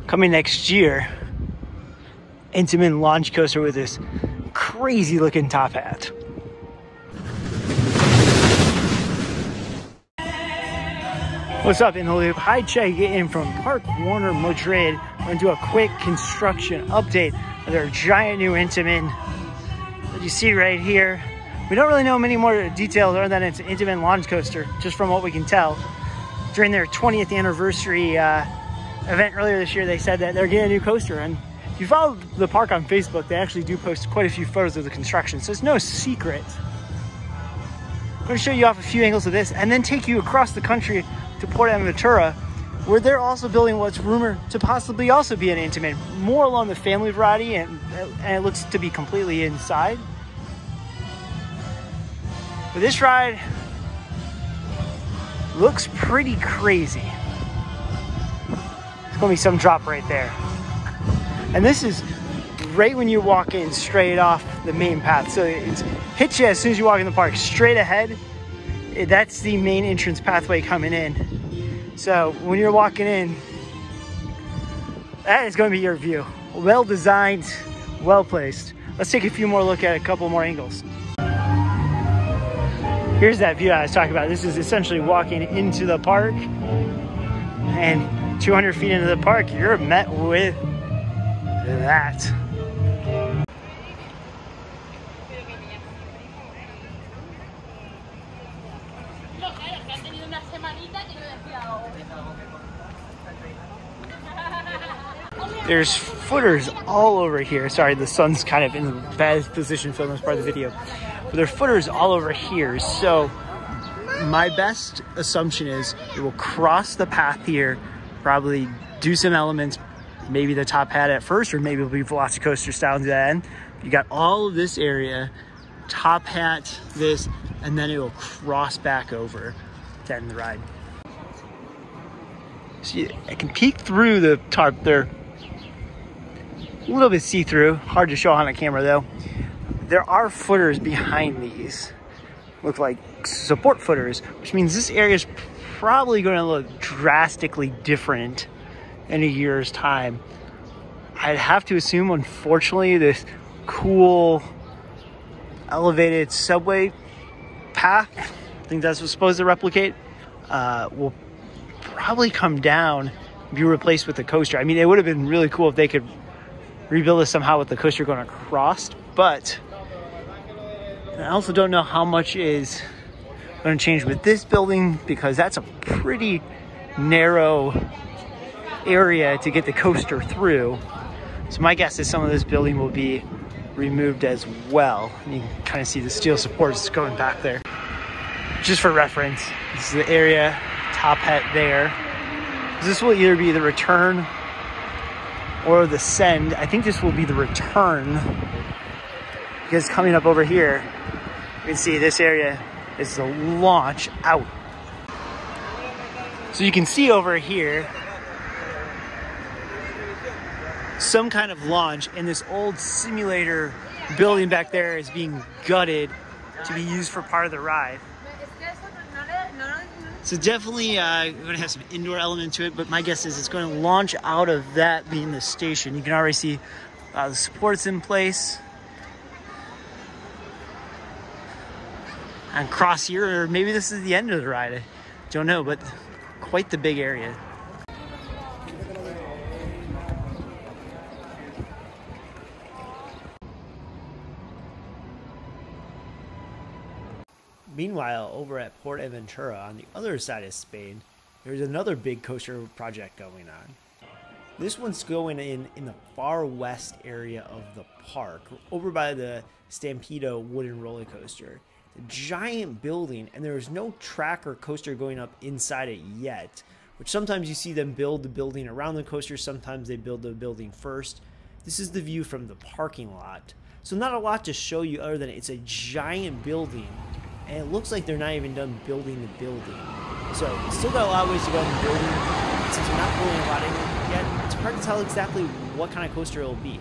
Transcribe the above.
coming next year, Intamin launch coaster with this crazy looking top hat. What's up, in the loop? Hyde checking in from Parque Madrid. I'm gonna do a quick construction update of their giant new Intamin that you see right here. We don't really know many more details other than it's an Intamin launch coaster, just from what we can tell. During their 20th anniversary event earlier this year, they said that they're getting a new coaster, and if you follow the park on Facebook, they actually do post quite a few photos of the construction, so it's no secret. I'm going to show you off a few angles of this and then take you across the country to Aventura, where they're also building what's rumored to possibly also be an Intamin, more along the family variety, and it looks to be completely inside. But this ride looks pretty crazy. There's gonna be some drop right there. And this is right when you walk in straight off the main path. So it hits you as soon as you walk in the park, straight ahead. That's the main entrance pathway coming in. So when you're walking in, that is gonna be your view. Well designed, well placed. Let's take a few more look at a couple more angles. Here's that view I was talking about. This is essentially walking into the park, and 200 feet into the park, you're met with that. There's footers all over here. Sorry, the sun's kind of in a bad position filming this part of the video. But there are footers all over here. So my best assumption is it will cross the path here, probably do some elements, maybe the top hat at first, or maybe it'll be Velocicoaster style to that end. You got all of this area, top hat, this, and then it will cross back over to end the ride. See, I can peek through the tarp there. A little bit see-through, hard to show on a camera though. There are footers behind these, look like support footers, which means this area is probably going to look drastically different in a year's time. I'd have to assume, unfortunately, this cool elevated subway path, I think that's what's supposed to replicate, will probably come down and be replaced with the coaster. I mean, it would have been really cool if they could rebuild this somehow with the coaster going across, but I also don't know how much is going to change with this building, because that's a pretty narrow area to get the coaster through. So my guess is some of this building will be removed as well. And you can kind of see the steel supports going back there. Just for reference, this is the area, top hat there. This will either be the return or the send. I think this will be the return, because coming up over here, you can see this area is the launch out. So you can see over here some kind of launch, and this old simulator building back there is being gutted to be used for part of the ride. So definitely going to have some indoor element to it, but my guess is it's going to launch out of that being the station. You can already see the supports in place. And cross here, or maybe this is the end of the ride. I don't know, but quite the big area. Meanwhile, over at Aventura, on the other side of Spain, there's another big coaster project going on. This one's going in the far west area of the park, over by the Stampedo wooden roller coaster. It's a giant building, and there is no track or coaster going up inside it yet, which sometimes you see them build the building around the coaster, sometimes they build the building first. This is the view from the parking lot. So not a lot to show you other than it's a giant building, and it looks like they're not even done building the building. So still got a lot of ways to go in the building. Since they're not building a lot in it yet, it's hard to tell exactly what kind of coaster it'll be.